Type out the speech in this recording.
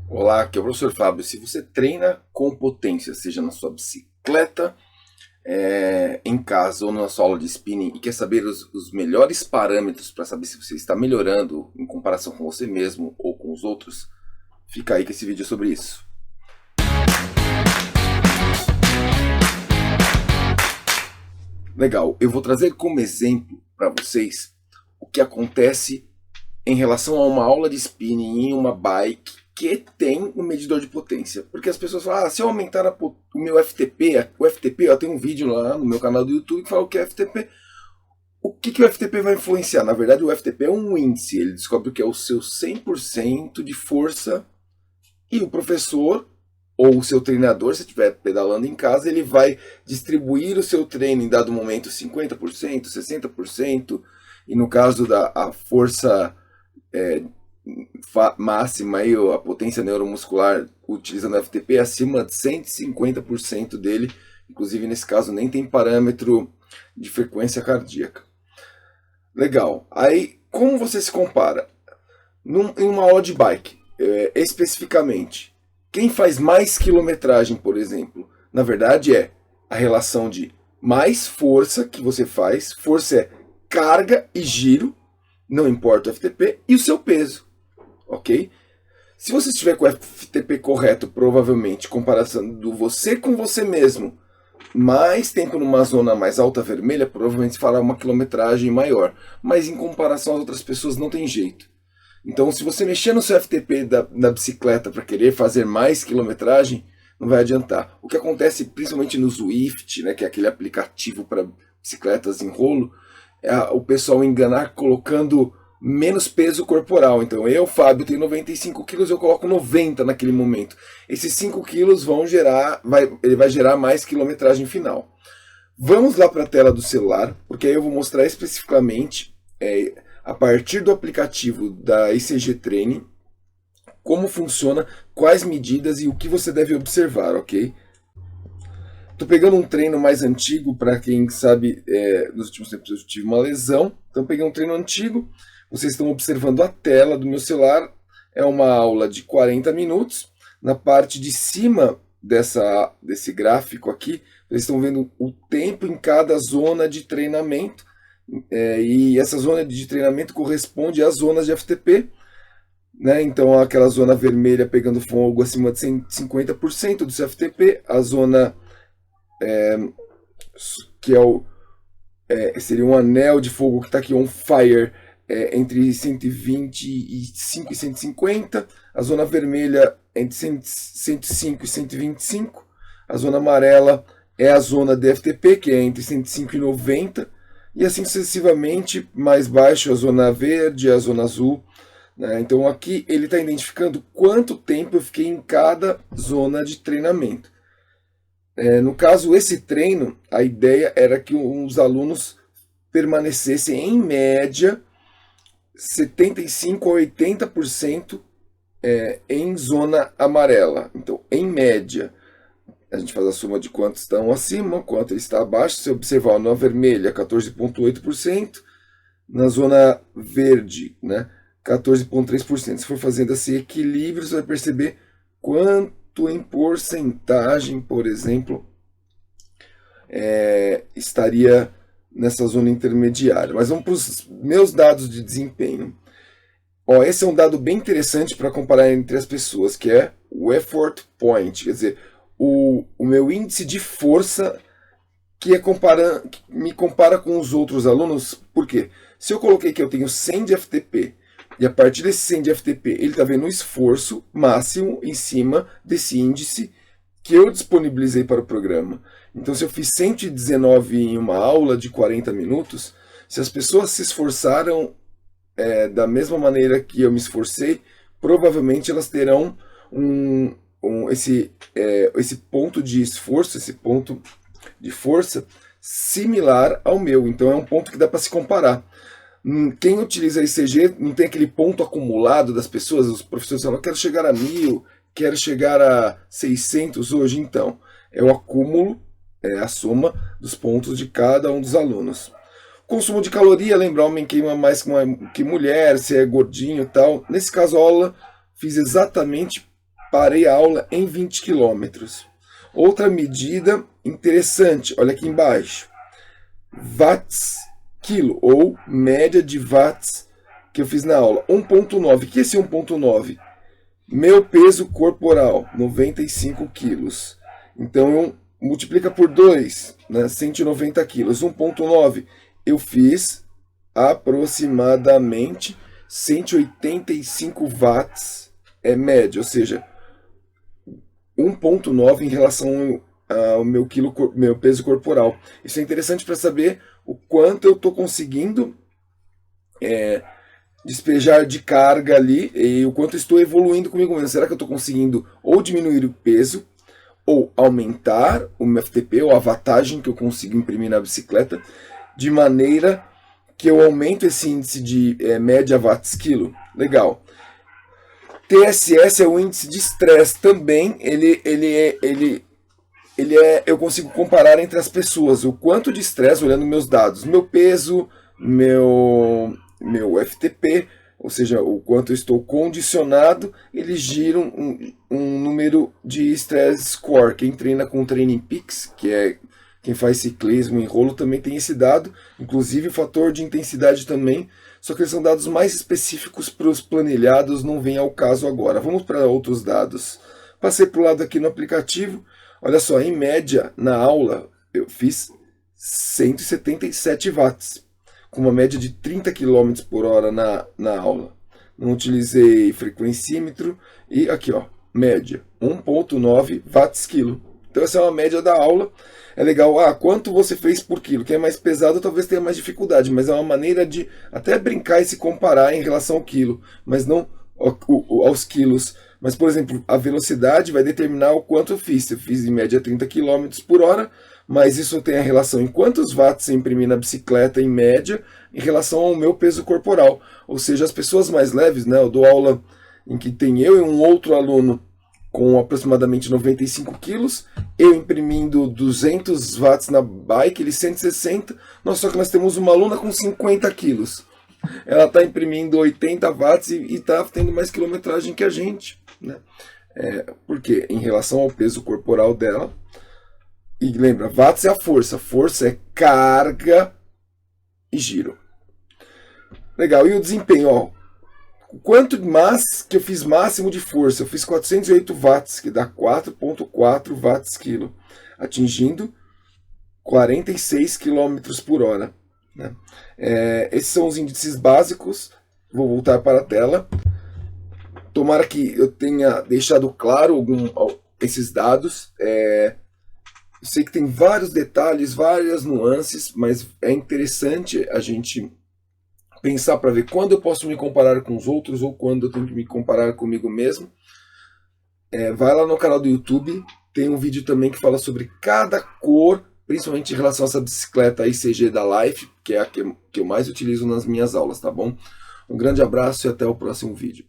Olá, aqui é o professor Fábio. Se você treina com potência, seja na sua bicicleta, em casa ou na sua aula de spinning e quer saber os melhores parâmetros para saber se você está melhorando em comparação com você mesmo ou com os outros, fica aí que esse vídeo é sobre isso. Legal, eu vou trazer como exemplo para vocês o que acontece em relação a uma aula de spinning em uma bike que tem um medidor de potência. Porque as pessoas falam, se eu aumentar o meu FTP, o FTP, eu tenho um vídeo lá no meu canal do YouTube que fala o que é FTP. O que o FTP vai influenciar? Na verdade, o FTP é um índice, ele descobre o que é o seu 100% de força e o professor ou o seu treinador, se estiver pedalando em casa, ele vai distribuir o seu treino em dado momento 50%, 60%, e no caso da força máxima, aí, a potência neuromuscular utilizando o FTP acima de 150% dele, inclusive nesse caso nem tem parâmetro de frequência cardíaca. Legal, aí como você se compara? Em uma aula de bike, especificamente, quem faz mais quilometragem, por exemplo, na verdade é a relação de mais força que você faz, força é carga e giro, não importa o FTP, e o seu peso, ok? Se você estiver com o FTP correto, provavelmente, comparando você com você mesmo, mais tempo numa zona mais alta vermelha, provavelmente fará uma quilometragem maior, mas em comparação às outras pessoas não tem jeito. Então, se você mexer no seu FTP da bicicleta para querer fazer mais quilometragem, não vai adiantar. O que acontece principalmente no Zwift, né, que é aquele aplicativo para bicicletas em rolo, é o pessoal enganar colocando menos peso corporal. Então, eu, Fábio, tenho 95 quilos, eu coloco 90 naquele momento. Esses 5 quilos vão gerar, ele vai gerar mais quilometragem final. Vamos lá para a tela do celular, porque aí eu vou mostrar especificamente, a partir do aplicativo da ECG Training, como funciona, quais medidas e o que você deve observar, ok? Estou pegando um treino mais antigo, para quem sabe, nos últimos tempos eu tive uma lesão, então peguei um treino antigo, vocês estão observando a tela do meu celular, é uma aula de 40 minutos, na parte de cima desse gráfico aqui, vocês estão vendo o tempo em cada zona de treinamento, e essa zona de treinamento corresponde às zonas de FTP, né? Então aquela zona vermelha pegando fogo acima de 150% do seu FTP, a zona que seria um anel de fogo que está aqui on fire, entre 125 e 150, a zona vermelha entre 105 e 125, a zona amarela é a zona de FTP, que é entre 105 e 90, e assim sucessivamente, mais baixo a zona verde, a zona azul, né? Então aqui ele está identificando quanto tempo eu fiquei em cada zona de treinamento. No caso, esse treino, a ideia era que os alunos permanecessem em média 75 a 80% em zona amarela. Então, em média, a gente faz a soma de quantos estão acima, quanto ele está abaixo. Se observar na vermelha, 14,8%, na zona verde, né, 14,3%. Se for fazendo esse equilíbrio, você vai perceber quanto em porcentagem, por exemplo, estaria nessa zona intermediária. Mas vamos para os meus dados de desempenho. Esse é um dado bem interessante para comparar entre as pessoas, que é o effort point, quer dizer, o meu índice de força que me compara com os outros alunos. Por quê? Se eu coloquei que eu tenho 100 de FTP, e a partir desse 100 de FTP, ele está vendo o esforço máximo em cima desse índice que eu disponibilizei para o programa. Então, se eu fiz 119 em uma aula de 40 minutos, se as pessoas se esforçaram da mesma maneira que eu me esforcei, provavelmente elas terão esse ponto de esforço, esse ponto de força similar ao meu. Então, é um ponto que dá para se comparar. Quem utiliza ECG não tem aquele ponto acumulado das pessoas, os professores falam, quero chegar a 1000, quero chegar a 600 hoje. Então, é o acúmulo, a soma dos pontos de cada um dos alunos. Consumo de caloria, lembrar, homem queima mais que mulher, se é gordinho e tal. Nesse caso, a aula fiz exatamente parei a aula em 20 quilômetros. Outra medida interessante, olha aqui embaixo. Watts quilo, ou média de watts que eu fiz na aula. 1.9. O que é esse 1.9? Meu peso corporal, 95 quilos. Então, multiplica por 2, né, 190 quilos. 1.9, eu fiz aproximadamente 185 watts média, ou seja, 1.9 em relação ao meu peso corporal. Isso é interessante para saber o quanto eu estou conseguindo despejar de carga ali e o quanto eu estou evoluindo comigo mesmo. Será que eu estou conseguindo ou diminuir o peso ou aumentar o meu FTP ou a wattagem que eu consigo imprimir na bicicleta de maneira que eu aumento esse índice de média watts quilo? Legal. TSS é o índice de estresse também. Eu consigo comparar entre as pessoas o quanto de estresse, olhando meus dados, meu peso, meu FTP, ou seja, o quanto eu estou condicionado, eles giram um número de stress score. Quem treina com o Training Peaks, que é quem faz ciclismo em rolo, também tem esse dado, inclusive o fator de intensidade também, só que eles são dados mais específicos para os planilhados, não vem ao caso agora. Vamos para outros dados. Passei para o lado aqui no aplicativo, olha só, em média, na aula, eu fiz 177 watts, com uma média de 30 km por hora na aula. Não utilizei frequencímetro e aqui, ó, média, 1.9 watts quilo. Então essa é uma média da aula. É legal, quanto você fez por quilo? Quem é mais pesado talvez tenha mais dificuldade, mas é uma maneira de até brincar e se comparar em relação ao quilo, mas não aos quilos. Mas, por exemplo, a velocidade vai determinar o quanto eu fiz. Eu fiz em média 30 km por hora, mas isso tem a relação em quantos watts eu imprimi na bicicleta em média em relação ao meu peso corporal. Ou seja, as pessoas mais leves, né? Eu dou aula em que tem eu e um outro aluno com aproximadamente 95 quilos, eu imprimindo 200 watts na bike, ele 160, só que nós temos uma aluna com 50 quilos. Ela está imprimindo 80 watts e está tendo mais quilometragem que a gente, né? Porque em relação ao peso corporal dela, e lembra, watts é a força é carga e giro. Legal, e o desempenho, ó. Quanto que eu fiz máximo de força? Eu fiz 408 watts, que dá 4.4 watts quilo, atingindo 46 km por hora. Né? Esses são os índices básicos. Vou voltar para a tela. Tomara que eu tenha deixado claro esses dados. Eu sei que tem vários detalhes, várias nuances, mas é interessante a gente pensar para ver quando eu posso me comparar com os outros ou quando eu tenho que me comparar comigo mesmo. Vai lá no canal do YouTube, tem um vídeo também que fala sobre cada cor, principalmente em relação a essa bicicleta ICG da Life, que é a que eu mais utilizo nas minhas aulas, tá bom? Um grande abraço e até o próximo vídeo.